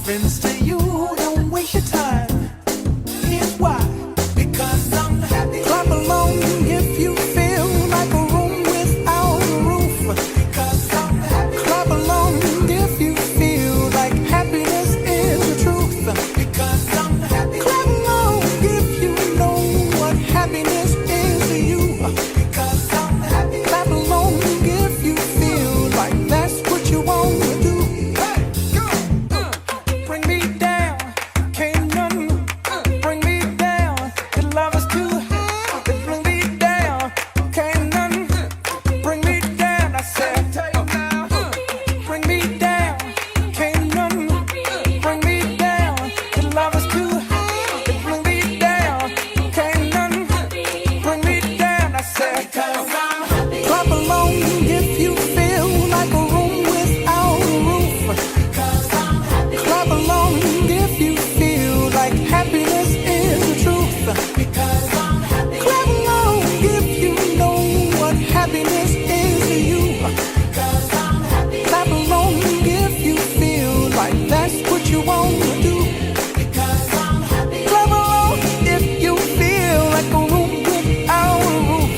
offense to you, don't waste your time. Here's why. Because I'm happy. Clap along if you feel like a room without a roof. Because I'm happy. Clap along if you feel like happiness is the truth. Because I'm happy. Clap along if you know what happiness is to you. Because I'm happy. Clap along if you feel like that's what you want to do. Bring me down, can't none bring me down. The love is too high. Bring me down, can't none bring me down. I said, bring me down, can't none bring me down. The love is too high. Bring me down, can't none bring me down. I said, clap along if you feel like a room without a roof. Clap along if you feel like happiness is the truth. Because I'm happy. Clap along if you know what happiness is to you. Because I'm happy. Clap along if you feel like that's what you want to do. Because I'm happy. Clap along if you feel like a room without a roof.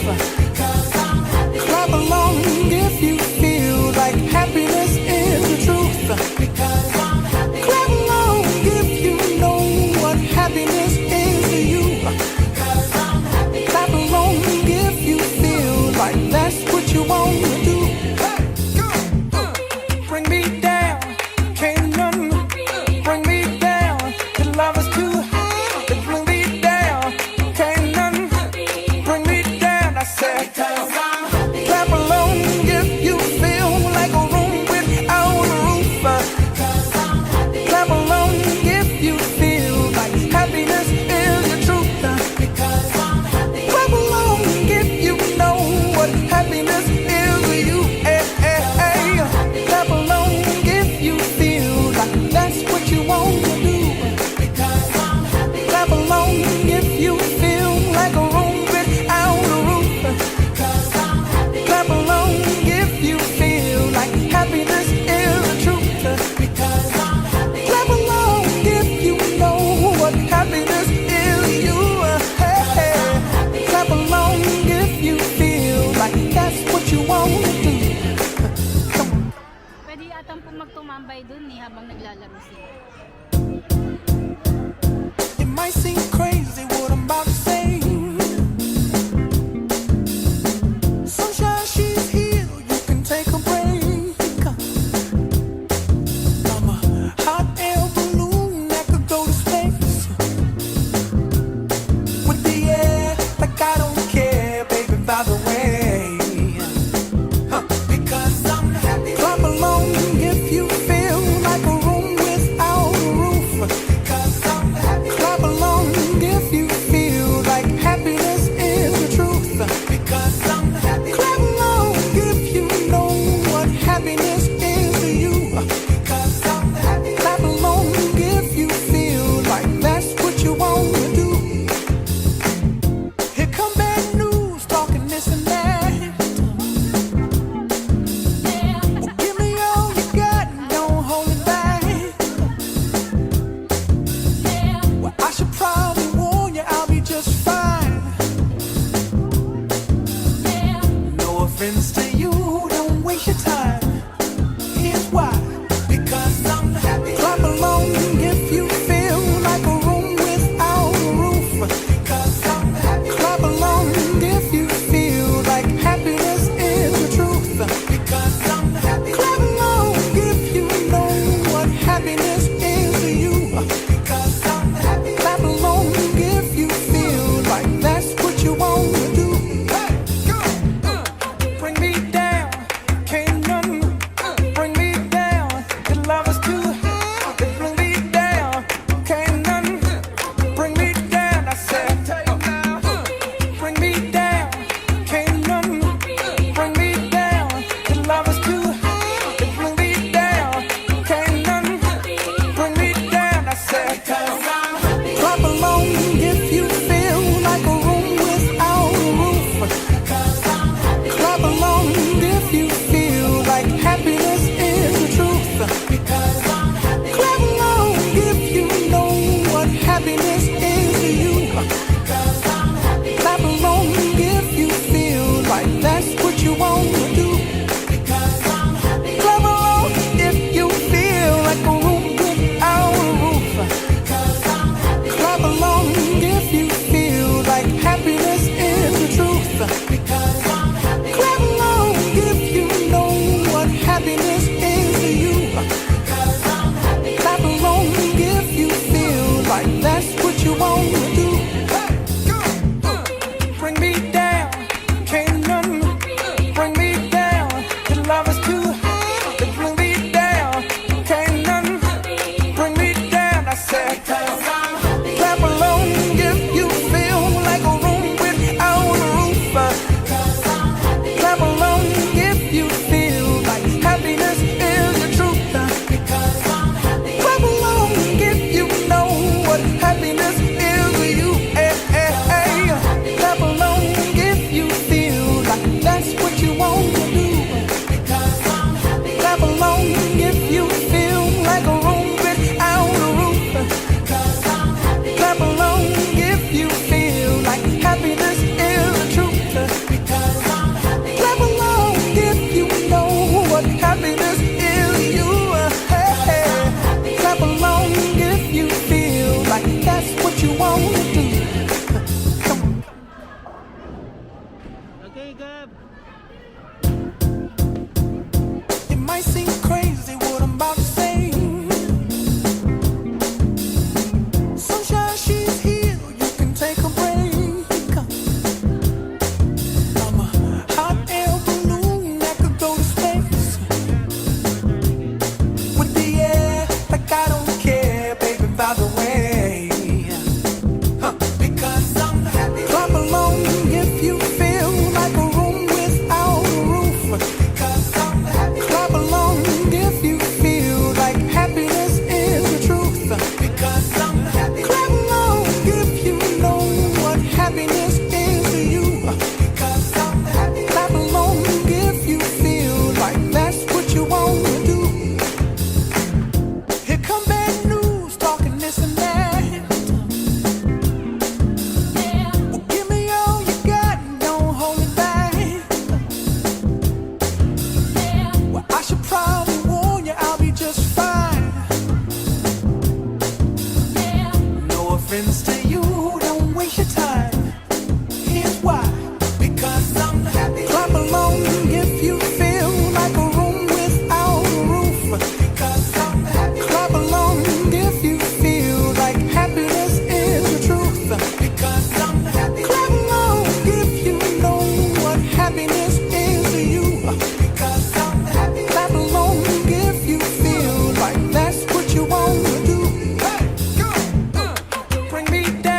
Because I'm happy. Clap along if you feel like happiness is the truth. Because I'm happy. Clap along if you know what happiness is to you. Because I'm happy. Clap along if you feel like that's what you want to do. Bring me down, can't none bring me down. The love is too high. Bring me down, can't none bring me down. I said, clap along if you feel like a room without a roof. Clap along if you feel like happiness is the truth. Because I'm happy. Clap along if you know what happiness is to you. Clap along if you feel like that's what you want to do. Because I'm happy. Clap along if you feel like a room without a roof. Because I'm happy. Clap along if you feel like happiness is the truth. Because I'm happy. Clap along if you know what happiness is to you. Clap along if you feel like that's what you want to do. Pwede yatang po magtumambay dun habang naglalaro sila. It might seem crazy what I'm about to say. Sunshine, she's here, you can take a break. I'm a hot air balloon that could go to space. With the air, like I don't care, baby, by the way. Because I'm happy. Clap along if you feel like a room without a roof. Because I'm happy. Clap along if you feel like happiness is the truth. Because I'm happy. Clap along if you know what happiness is to you. Because I'm happy. Clap along if you feel like that's what you want to do. Here come bad news, talking this and that. Well, give me all you got and don't hold it back. Well, I should probably warn you, I'll be just fine. No offense to you, don't waste your time. Here's why. Because I'm happy. Clap along if you feel like a room without a roof. Because I'm happy. Clap along if you feel like happiness is the truth. Because I'm happy. Clap along if you know what happiness is to you. Because I'm happy. Clap along if you feel like that's what you want to do. Bring me down, can't none bring me down. The love is too high. Bring me down, can't none bring me down. I said, bring me down, can't none bring me down. The love is too high. Bring me down, can't none bring me down. I said, clap along if you feel like a room without a roof. Clap along if you feel like happiness is the truth. Because I'm happy. Clap along friends to you, don't waste your time. Here's why. Because I'm happy. Clap along if you feel like a room without a roof. Because I'm happy. Clap along if you feel like happiness is the truth. Because I'm happy. Clap along if you know what happiness is to you. Because I'm happy. Clap along if you feel like that's what you want to do. Hey, go. Bring me down.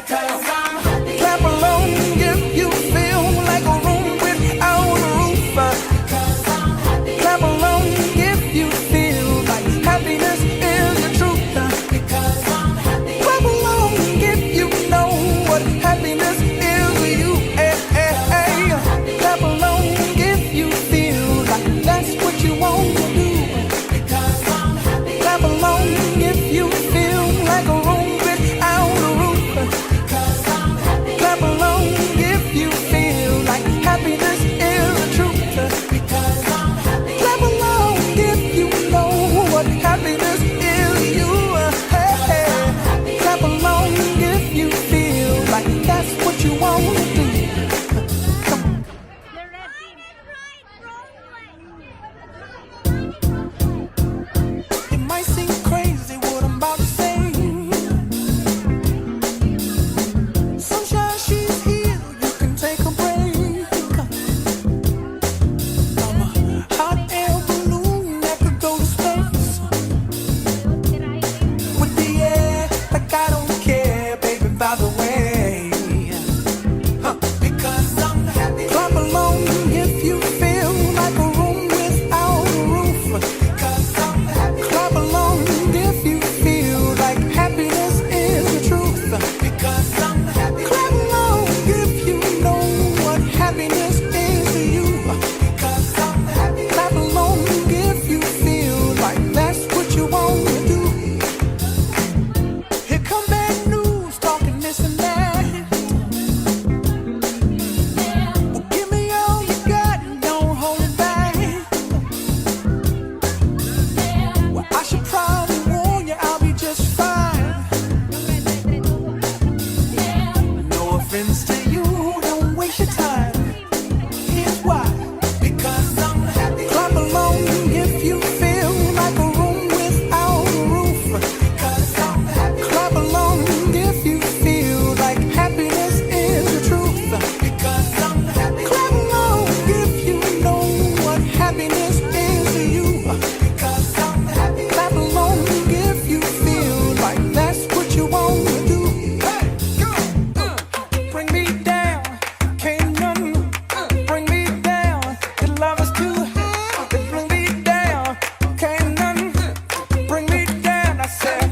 Clap along if you feel like a room without a roof. Clap along if you feel like happiness is the truth. Clap along if you know what happiness is to you. Clap along if you feel like that's what you want to do. Clap along if you feel like a room without a roof. Clap along if you feel like happiness is the truth. Clap along if you know what happiness is to you. Clap along if you feel like that's what you want to do. It might seem crazy what I'm about to say. Sunshine, she's here, you can take a break. I'm a hot air balloon that could go to space. With the air, like I don't care, baby, by the way. Because I'm happy. Clap along if you feel like a room without a roof. Because I'm happy. Clap along if you feel like happiness is the truth. Because I'm happy. Clap along if you know what happiness is to you. Because I'm happy. Clap along if you feel like that's what you want to do. Here come bad news, talking this and that. Well, give me all you got and don't hold it back. Well, I should probably warn you, I'll be just fine. No offense to you, don't waste your time. Here's why. Because I'm happy. Clap along if you feel like a room without a roof. Because I'm happy. Clap along if you feel like happiness is the truth. Because I'm happy. Clap along if you know what happiness is to you. Because I'm happy. Clap along if you feel like that's what you want to do. Bring me down, can't none bring me down. Your love is too high, they bring me down, can't none bring me down. I said,